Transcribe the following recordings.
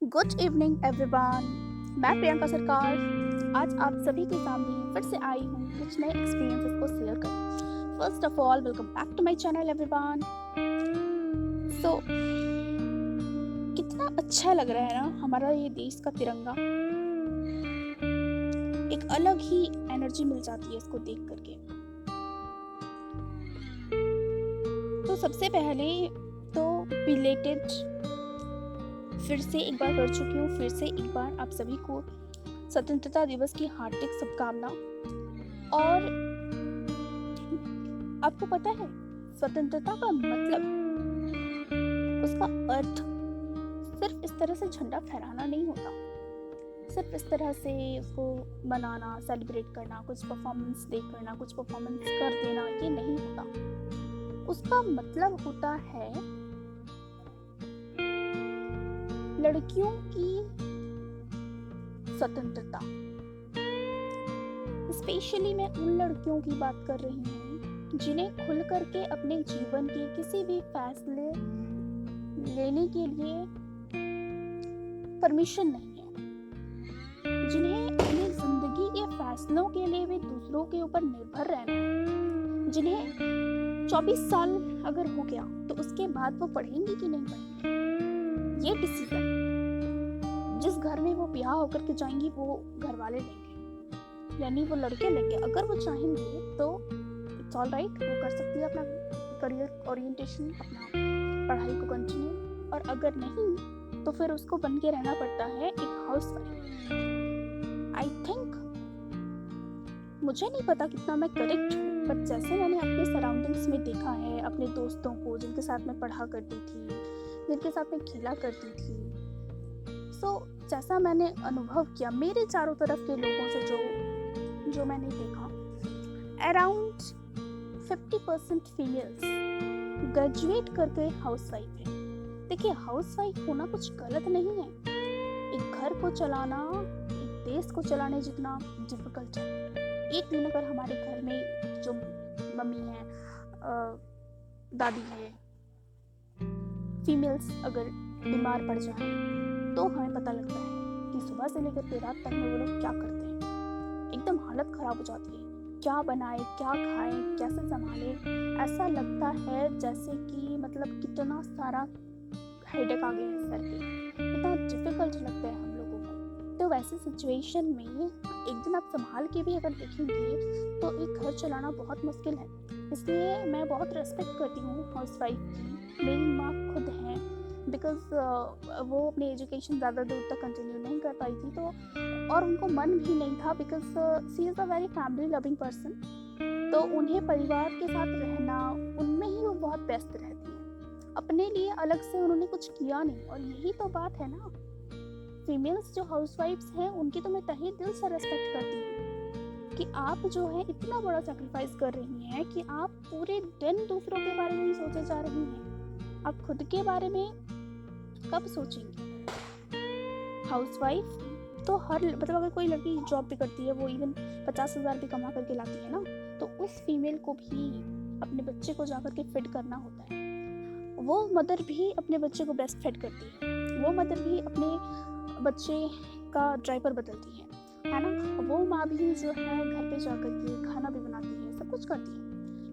Good evening everyone. मैं प्रियंका सरकार आज आप सभी के सामने फिर से आई हूँ कुछ नए एक्सपीरियंसेस को शेयर करने। First of all welcome back to my channel everyone. So कितना अच्छा लग रहा है ना हमारा ये देश का तिरंगा। एक अलग ही एनर्जी मिल जाती है इसको देख करके। तो सबसे पहले तो बिलेटेड फिर से एक बार कर चुकी हूँ, फिर से एक बार आप सभी को स्वतंत्रता दिवस की हार्दिक शुभकामना। और आपको पता है स्वतंत्रता का मतलब, उसका अर्थ सिर्फ इस तरह से झंडा फहराना नहीं होता, सिर्फ इस तरह से उसको मनाना, सेलिब्रेट करना, कुछ परफॉर्मेंस दे करना, कुछ परफॉर्मेंस कर देना, ये नहीं होता। उसका मतलब होता है लड़कियों की स्वतंत्रता। स्पेशली मैं उन लड़कियों की बात कर रही हूँ जिन्हें खुल करके अपने जीवन के किसी भी फैसले लेने के लिए परमिशन नहीं है, जिन्हें अपनी जिंदगी के फैसलों के लिए भी दूसरों के ऊपर निर्भर रहना है, जिन्हें 24 साल अगर हो गया तो उसके बाद वो पढ़ेंगी कि नहीं पढ़ेंगी, ये डिसीजन जिस घर में वो ब्याह होकर के जाएंगी वो घर वाले लेंगे, यानी वो लड़के लेंगे। अगर वो चाहेंगे तो इट्स ऑल राइट, वो कर सकती है अपना करियर ओरिएंटेशन, अपना पढ़ाई को कंटिन्यू, और अगर नहीं तो फिर उसको बन के रहना पड़ता है एक हाउसवाइफ। आई थिंक, मुझे नहीं पता कितना मैं करेक्ट हूँ, बट जैसे मैंने अपने सराउंडिंग्स में देखा है, अपने दोस्तों को जिनके साथ मैं पढ़ा करती थी, जिनके साथ मैं खेला करती थी, जैसा मैंने अनुभव किया मेरे चारों तरफ के लोगों से जो मैंने देखा, अराउंड 50% फीमेल्स ग्रेजुएट करके हाउसवाइफ है। देखिए, हाउसवाइफ होना कुछ गलत नहीं है। एक घर को चलाना, एक देश को चलाने जितना डिफिकल्ट है। एक दिन अगर हमारे घर में जो मम्मी है, दादी है, फीमेल्स अगर बीमार पड़ जाए तो हमें पता लगता है कि सुबह से लेकर के रात तक में वो लोग क्या करते हैं। एकदम हालत खराब हो जाती है, क्या बनाए, क्या खाए, कैसे संभाले। ऐसा लगता है जैसे कि मतलब कितना सारा हेडेक आ गया है सर पे, इतना डिफिकल्ट लगता है हम लोगों को। तो वैसे सिचुएशन में एक दिन आप संभाल के भी अगर देखेंगे तो एक घर चलाना बहुत मुश्किल है। इसलिए मैं बहुत रेस्पेक्ट करती हूँ हाउसवाइफ की। मेरी माँ खुद हैं, बिकॉज वो अपनी एजुकेशन ज़्यादा दूर तक कंटिन्यू नहीं कर पाई थी, तो और उनको मन भी नहीं था, because she is a very family loving person. तो उन्हें परिवार के साथ रहना, उनमें ही वो बहुत व्यस्त रहती हैं। अपने लिए अलग से उन्होंने कुछ किया नहीं, और यही तो बात है ना। फीमेल्स जो हाउसवाइफ्स हैं उनकी तो मैं तहे दिल से रेस्पेक्ट करती हूँ कि आप जो है इतना बड़ा सेक्रीफाइस कर रही हैं कि आप पूरे दिन दूसरों के बारे में ही सोचे जा रही हैं। आप खुद के बारे में कब सोचेंगे? हाउसवाइफ तो हर मतलब अगर कोई लड़की जॉब भी करती है, वो इवन 50,000 भी कमा करके लाती है ना, तो उस फीमेल को भी अपने बच्चे को जाकर के फिट करना होता है। वो मदर भी अपने बच्चे को ब्रेस्ट फेड करती है, वो मदर भी अपने बच्चे का ड्राइपर बदलती है ना। वो माँ भी जो है घर पे जाकर के खाना भी बनाती है, सब कुछ करती है।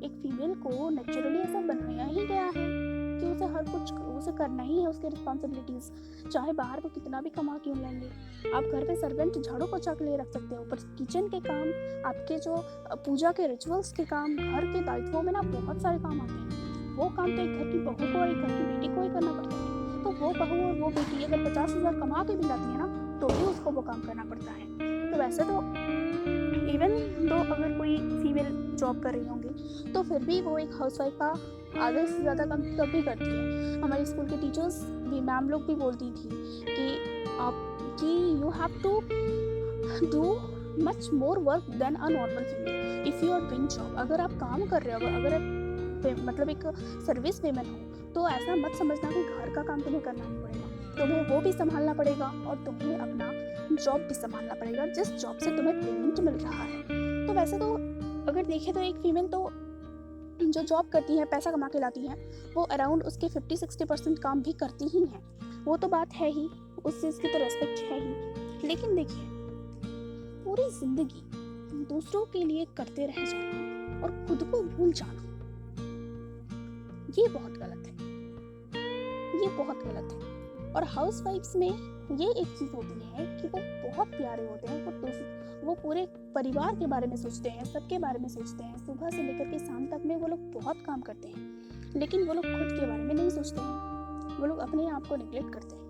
एक फीमेल को नेचुरली ऐसा बनाया ही गया है कि उसे हर कुछ उसे करना ही है, उसके रिस्पॉन्सिबिलिटीज, चाहे बाहर को कितना भी कमा क्यों लेंगे। आप घर पे सर्वेंट झाड़ू पोछा के लिए रख सकते हो, पर किचन के काम, आपके जो पूजा के रिचुअल्स के काम, घर के दायित्वों में ना बहुत सारे काम आते हैं। वो काम तो एक घर की बहू को और एक घर की बेटी को ही करना पड़ता है। तो वो बहू और वो बेटी अगर 50,000 कमा के भी लाती है ना, तो भी उसको वो काम करना पड़ता है। तो वैसे तो इवन दो अगर कोई फीमेल जॉब कर रही होंगी तो फिर भी वो एक हाउसवाइफ का आधे से ज़्यादा काम तब भी करती है। हमारे स्कूल के टीचर्स भी, मैम लोग भी बोलती थी कि you have to do much more work than a normal female if you are doing job. अगर आप काम कर रहे हो, अगर आप मतलब एक सर्विस पेमेंट हो, तो ऐसा मत समझना कि घर का काम तुम्हें करना नहीं पड़ेगा। तुम्हें वो भी संभालना पड़ेगा और तुम्हें अपना जॉब भी संभालना पड़ेगा, जिस जॉब से तुम्हें पेमेंट मिल रहा है। तो वैसे तो अगर देखें तो एक फीमेल तो जो जॉब करती हैं, पैसा कमा के लाती हैं, वो अराउंड उसके 50-60% काम भी करती ही हैं। वो तो बात है ही, उस चीज़ की तो रेस्पेक्ट है ही। लेकिन देखिए, पूरी ज़िंदगी दूसरों के लिए करते रह जाना और खुद को भूल जाना, ये बहुत गलत है, ये बहुत गलत है। और हाउसवाइफ्स में ये एक चीज़ होती है कि वो बहुत प्यारे होते हैं, वो पूरे परिवार के बारे में सोचते हैं, सबके बारे में सोचते हैं, सुबह से लेकर के शाम तक में वो लोग बहुत काम करते हैं, लेकिन वो लोग खुद के बारे में नहीं सोचते हैं, वो लोग अपने आप को निग्लेक्ट करते हैं।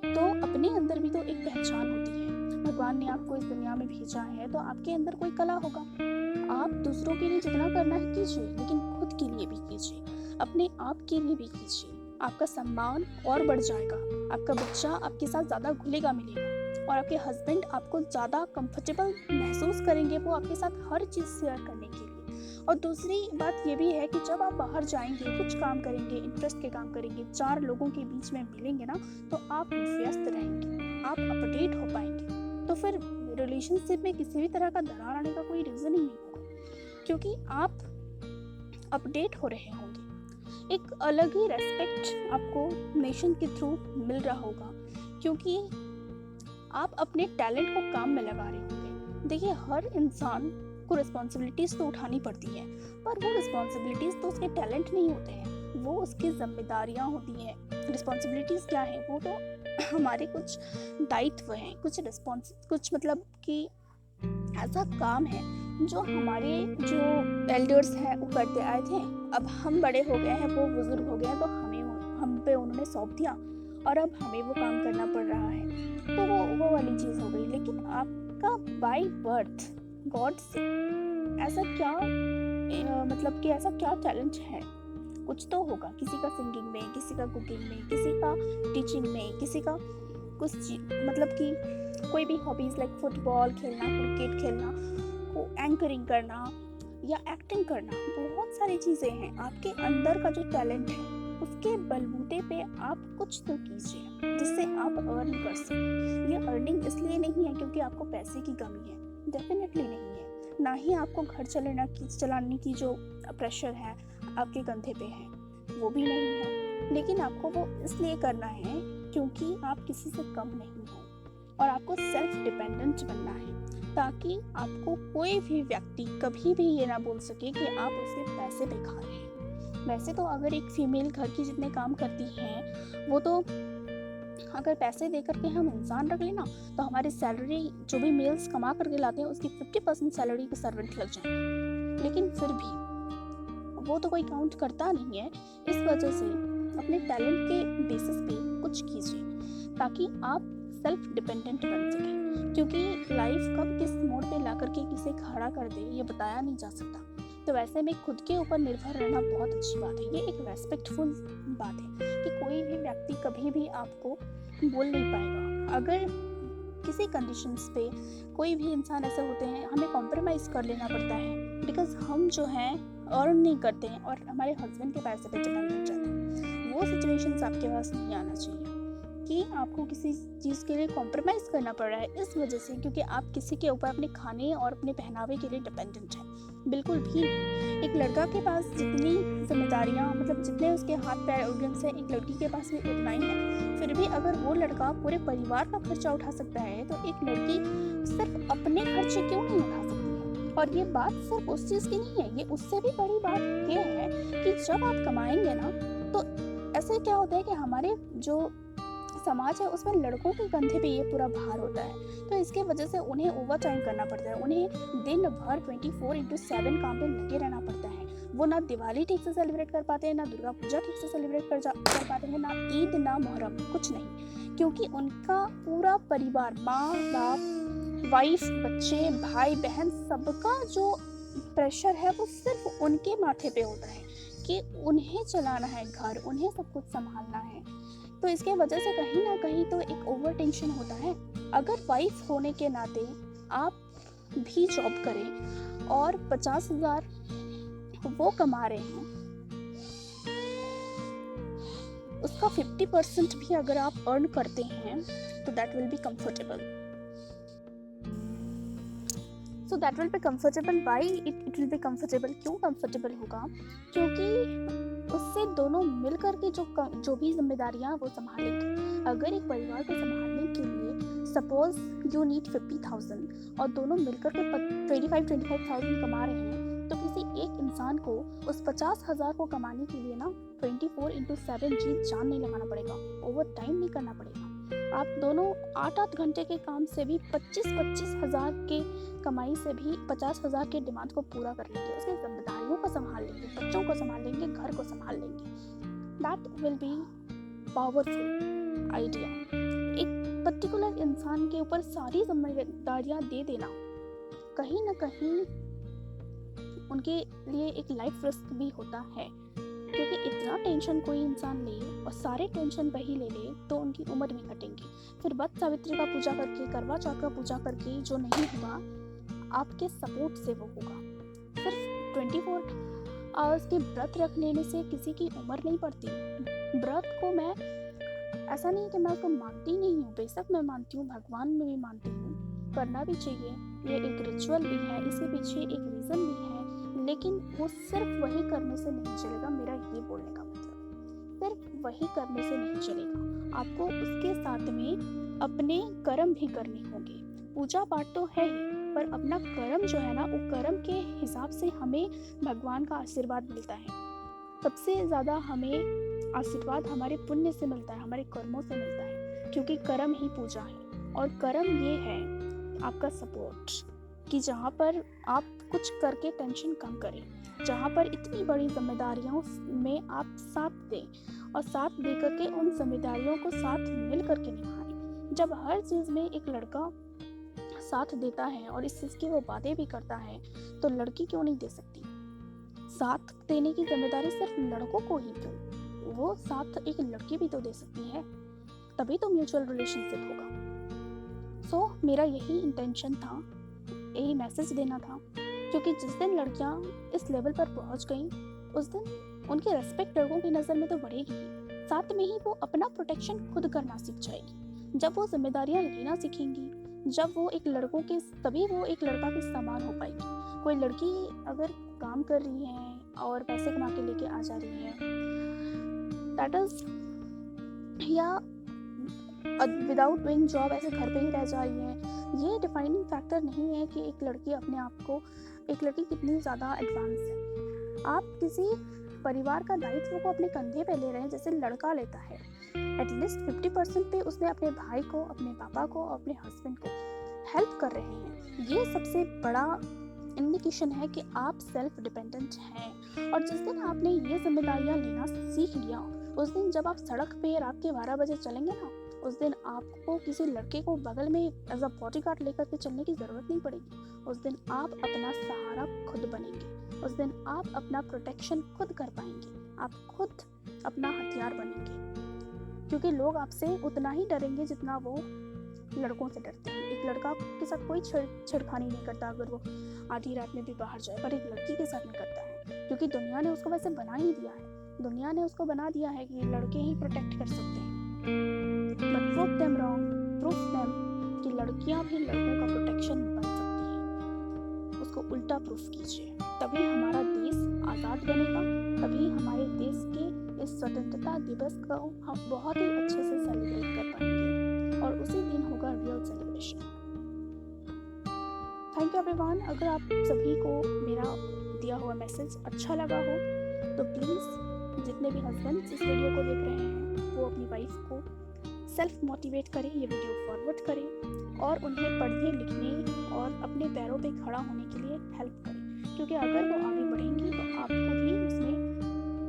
तो अपने अंदर भी तो एक पहचान होती है। भगवान ने आपको इस दुनिया में भेजा है तो आपके अंदर कोई कला होगा। आप दूसरों के लिए जितना करना है कीजिए, लेकिन खुद के लिए भी कीजिए, अपने आप के लिए भी कीजिए। आपका सम्मान और बढ़ जाएगा, आपका बच्चा आपके साथ ज़्यादा घुलेगा मिलेगा, और आपके हस्बैंड आपको ज़्यादा कंफर्टेबल महसूस करेंगे वो आपके साथ हर चीज़ शेयर करने के लिए। और दूसरी बात ये भी है कि जब आप बाहर जाएंगे, कुछ काम करेंगे, इंटरेस्ट के काम करेंगे, 4 लोगों के बीच में मिलेंगे ना, तो आप व्यस्त रहेंगे, आप अपडेट हो पाएंगे। तो फिर रिलेशनशिप में किसी भी तरह का दरार आने का कोई रीज़न ही नहीं होगा, क्योंकि आप अपडेट हो रहे होंगे। एक अलग ही रेस्पेक्ट आपको नेशन के थ्रू मिल रहा होगा, क्योंकि आप अपने टैलेंट को काम में लगा रहे होंगे। देखिए, हर इंसान को रिस्पॉन्सिबिलिटीज़ तो उठानी पड़ती हैं, पर वो रिस्पॉन्सिबिलिटीज़ तो उसके टैलेंट नहीं होते हैं, वो उसकी जिम्मेदारियाँ होती हैं। रिस्पॉन्सिबिलिटीज़ क्या है? वो तो हमारे कुछ दायित्व हैं, कुछ मतलब कि ऐसा काम है जो हमारे जो एल्डर्स हैं वो करते आए थे। अब हम बड़े हो गए हैं, वो बुजुर्ग हो गए हैं, तो हम पे उन्होंने सौंप दिया और अब हमें वो काम करना पड़ रहा है। तो वो वाली चीज़ हो गई। लेकिन आपका बाय बर्थ गॉड से ऐसा क्या मतलब कि ऐसा क्या टैलेंट है? कुछ तो होगा, किसी का सिंगिंग में, किसी का कुकिंग में, किसी का टीचिंग में, किसी का कुछ मतलब कि कोई भी हॉबीज़ लाइक फुटबॉल खेलना, क्रिकेट खेलना, को एंकरिंग करना या एक्टिंग करना, बहुत सारी चीज़ें हैं। आपके अंदर का जो टैलेंट है उसके बलबूते पे आप कुछ तो कीजिए जिससे आप अर्न कर सकें। ये अर्निंग इसलिए नहीं है क्योंकि आपको पैसे की कमी है, डेफिनेटली नहीं है। ना ही आपको घर चलाने की जो प्रेशर है आपके कंधे पे है, वो भी नहीं है। लेकिन आपको वो इसलिए करना है क्योंकि आप किसी से कम नहीं हो और आपको सेल्फ डिपेंडेंट बनना है, ताकि आपको कोई भी व्यक्ति कभी भी ये ना बोल सके कि आप उसके पैसे पे खा रहे हैं। वैसे तो अगर एक फीमेल घर की जितने काम करती हैं, वो तो अगर पैसे दे करके हम इंसान रख लेना तो हमारी सैलरी जो भी मेल्स कमा करके लाते हैं उसकी 50% सैलरी के सर्वेंट लग जाएंगे। लेकिन फिर भी वो तो कोई काउंट करता नहीं है। इस वजह से अपने टैलेंट के बेसिस पे कुछ कीजिए ताकि आप सेल्फ डिपेंडेंट बन सके, क्योंकि लाइफ कब किस मोड़ पे ला करके किसे खड़ा कर दे ये बताया नहीं जा सकता। तो वैसे में खुद के ऊपर निर्भर रहना बहुत अच्छी बात है। ये एक रेस्पेक्टफुल बात है कि कोई भी व्यक्ति कभी भी आपको बोल नहीं पाएगा। अगर किसी कंडीशंस पे कोई भी इंसान ऐसे होते हैं, हमें कॉम्प्रोमाइज़ कर लेना पड़ता है बिकॉज हम जो हैं अर्न नहीं करते हैं और हमारे हस्बैंड के पैसे पे डिपेंडेंट रहते हैं। वो सिचुएशंस आपके पास नहीं आना चाहिए कि आपको किसी चीज़ के लिए कॉम्प्रोमाइज़ करना पड़ रहा है इस वजह से क्योंकि आप किसी के ऊपर अपने खाने और अपने पहनावे के लिए डिपेंडेंट हैं। बिल्कुल भी नहीं। एक लड़का के पास जितनी जिम्मेदारियाँ मतलब जितने उसके हाथ पैर ऑर्गन्स हैं, एक लड़की के पास भी उतना ही है। फिर भी अगर वो लड़का पूरे परिवार का खर्चा उठा सकता है तो एक लड़की सिर्फ अपने खर्चे क्यों नहीं उठा सकती है? और ये बात सिर्फ उस चीज़ की नहीं है, ये उससे भी बड़ी बात ये है कि जब आप कमाएंगे ना तो ऐसे क्या होता है कि हमारे जो समाज है उसमें लड़कों के कंधे पे ये पूरा भार होता है। तो इसके वजह से उन्हें ओवर टाइम करना पड़ता है, उन्हें दिन भर 24/7 काम पे लगे रहना पड़ता है। वो ना दिवाली ठीक से सेलिब्रेट कर पाते हैं, ना दुर्गा पूजा ठीक से सेलिब्रेट कर पाते हैं, ना ईद, ना मुहर्रम, कुछ नहीं, क्योंकि उनका पूरा परिवार, माँ बाप, वाइफ, बच्चे, भाई बहन, सबका जो प्रेशर है वो सिर्फ उनके माथे पे होता है कि उन्हें चलाना है घर, उन्हें सब कुछ संभालना है। तो इसके वजह से कहीं ना कहीं तो एक ओवर टेंशन होता है। अगर वाइफ होने के नाते आप भी जॉब करें और 50,000 वो कमा रहे हैं, उसका 50% भी अगर आप अर्न करते हैं तो that will be comfortable. So that will be comfortable. Why it will be comfortable? क्यों कंफर्टेबल होगा? क्योंकि उससे दोनों मिलकर के जो भी जिम्मेदारियां वो संभालेंगे। अगर एक परिवार को संभालने के लिए सपोज यू नीड 50,000 और दोनों मिलकर के 25,000 कमा रहे हैं, तो किसी एक इंसान को उस 50,000 को कमाने के लिए ना 24/7 जी जान नहीं लगाना पड़ेगा, ओवर टाइम नहीं करना पड़ेगा। आप दोनों 8-8 घंटे के काम से भी 25-25 हज़ार के कमाई से भी 50,000 के डिमांड को पूरा कर लेंगे, उसकी जिम्मेदारियों को संभाल लेंगे, बच्चों को संभाल लेंगे, घर को संभाल लेंगे। That will be powerful idea. एक पर्टिकुलर इंसान के ऊपर सारी जिम्मेदारियां दे देना कहीं ना कहीं उनके लिए एक लाइफ रिस्क भी होता है, क्योंकि इतना टेंशन कोई इंसान ले और सारे टेंशन वही ले ले तो उनकी उम्र भी घटेगी। फिर वट सावित्री का पूजा करके, करवा चौथ का पूजा करके जो नहीं हुआ, आपके सपोर्ट से वो होगा। सिर्फ 24 आवर्स के व्रत रख लेने से किसी की उम्र नहीं बढ़ती। व्रत को मैं ऐसा नहीं कि मैं उसको मानती नहीं हूँ, बेशक मैं मानती हूँ, भगवान में भी मानती हूँ, करना भी चाहिए, ये एक रिचुअल भी है, इसके पीछे एक रीज़न भी है, लेकिन वो सिर्फ वही करने से नहीं चलेगा। मेरा ये बोलने का मतलब सिर्फ वही करने से नहीं चलेगा, आपको उसके साथ में अपने कर्म भी करने होंगे। पूजा पाठ तो है ही, पर अपना कर्म जो है ना, वो कर्म के हिसाब से हमें भगवान का आशीर्वाद मिलता है। सबसे ज़्यादा हमें आशीर्वाद हमारे पुण्य से मिलता है, हमारे कर्मों से मिलता है, क्योंकि कर्म ही पूजा है। और कर्म ये है आपका सपोर्ट, कि जहाँ पर आप कुछ करके टेंशन कम करें, जहाँ पर इतनी बड़ी जिम्मेदारियों में आप साथ दें और साथ दे करके उन जिम्मेदारियों को साथ मिल करके निभाएं। जब हर चीज़ में एक लड़का साथ देता है और इस चीज़ की वो वादे भी करता है, तो लड़की क्यों नहीं दे सकती? साथ देने की जिम्मेदारी सिर्फ लड़कों को ही क्यों, वो साथ एक लड़की भी तो दे सकती है, तभी तो म्यूचुअल रिलेशनशिप होगा। सो मेरा यही इंटेंशन था, यही मैसेज देना था, क्योंकि जिस दिन लड़कियां इस लेवल पर पहुंच गई, उस दिन उनकी रेस्पेक्ट लड़कों की नज़र में तो बढ़ेगी, साथ में ही वो अपना प्रोटेक्शन खुद करना सीख जाएगी। जब वो जिम्मेदारियां लेना सीखेंगी, जब वो एक लड़कों के, तभी वो एक लड़का के समान हो पाएगी। कोई लड़की अगर काम कर रही है और पैसे कमा के लेके आ जा रही है, दैट इज, या विदाउट डूइंग जॉब ऐसे घर पे ही रह जा रही है, ये डिफाइनिंग फैक्टर नहीं है कि एक लड़की अपने आप को, एक लड़की कितनी ज़्यादा एडवांस है। आप किसी परिवार का दायित्व को अपने कंधे पे ले रहे हैं, जैसे लड़का लेता है, एटलीस्ट 50% पे उसमें अपने भाई को, अपने पापा को, अपने हस्बैंड को हेल्प कर रहे हैं। ये सबसे बड़ा इंडिकेशन है कि आप सेल्फ डिपेंडेंट हैं। और जिस दिन आपने ये जिम्मेदारियां लेना सीख लिया, उस दिन जब आप सड़क पे रात के 12 बजे चलेंगे ना, उस दिन आपको किसी लड़के को बगल में एज अ बॉडीगार्ड लेकर के चलने की ज़रूरत नहीं पड़ेगी। उस दिन आप अपना सहारा खुद बनेंगे, उस दिन आप अपना प्रोटेक्शन खुद कर पाएंगे, आप खुद अपना हथियार बनेंगे, क्योंकि लोग आपसे उतना ही डरेंगे जितना वो लड़कों से डरते हैं। एक लड़का के साथ कोई छेड़खानी नहीं करता अगर वो आधी रात में भी बाहर जाए, पर एक लड़की के साथ नहीं करता है, क्योंकि दुनिया ने उसको वैसे बना ही दिया है। दुनिया ने उसको बना दिया है कि लड़के ही प्रोटेक्ट कर सकते हैं। But prove them wrong, prove them कि लड़कियां भी लड़कों का प्रोटेक्शन बन सकती हैं। उसको उल्टा प्रूफ कीजिए, तभी हमारा देश आज़ाद बनेगा, तभी हमारे देश के इस स्वतंत्रता दिवस को हम बहुत ही अच्छे से सेलिब्रेट कर पाएंगे, और उसी दिन होगा real celebration. Thank you everyone. अगर आप सभी को मेरा दिया हुआ मैसेज अच्छा लगा हो, तो प्लीज़ जितने भी हस्बैंड्स इस वीडियो को देख रहे हैं, वो अपनी वाइफ को सेल्फ मोटिवेट करें, ये वीडियो फॉरवर्ड करें और उन्हें पढ़ने लिखने और अपने पैरों पे खड़ा होने के लिए हेल्प करें, क्योंकि अगर वो आगे बढ़ेंगी तो आपको भी उसमें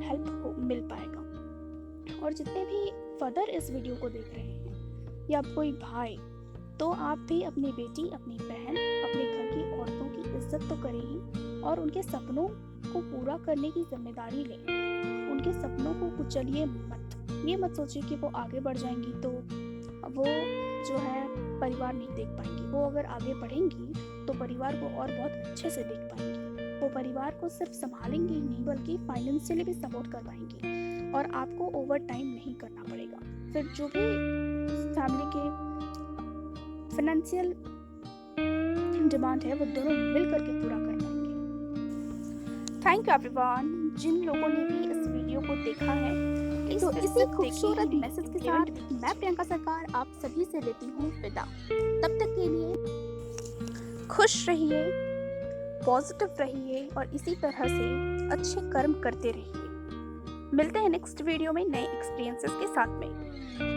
हेल्प मिल पाएगा। और जितने भी फर्दर इस वीडियो को देख रहे हैं, या कोई भाई, तो आप भी अपनी बेटी, अपनी बहन, अपने घर की औरतों की इज्जत तो करें ही, और उनके सपनों को पूरा करने की जिम्मेदारी लें। उनके सपनों को कुचलिए मत। ये मत सोचिए कि वो आगे बढ़ जाएंगी तो वो जो है परिवार नहीं देख पाएंगी। वो अगर आगे बढ़ेंगी तो परिवार को और बहुत अच्छे से देख पाएंगी। वो परिवार को सिर्फ संभालेंगी नहीं, बल्कि फाइनेंशियली भी सपोर्ट कर पाएंगी, और आपको ओवर टाइम नहीं करना पड़ेगा। फिर जो भी फैमिली के फाइनेंशियल डिमांड है, वो दोनों मिल करके पूरा कर पाएंगे। Thank you everyone. जिन लोगों ने भी इस वीडियो वीडियो को देखा है, तो इसी खूबसूरत मैसेज के साथ मैं प्रियंका सरकार आप सभी से लेती हूँ विदा। तब तक के लिए खुश रहिए, पॉजिटिव रहिए और इसी तरह से अच्छे कर्म करते रहिए। मिलते हैं नेक्स्ट वीडियो में नए एक्सपीरियंसेस के साथ में।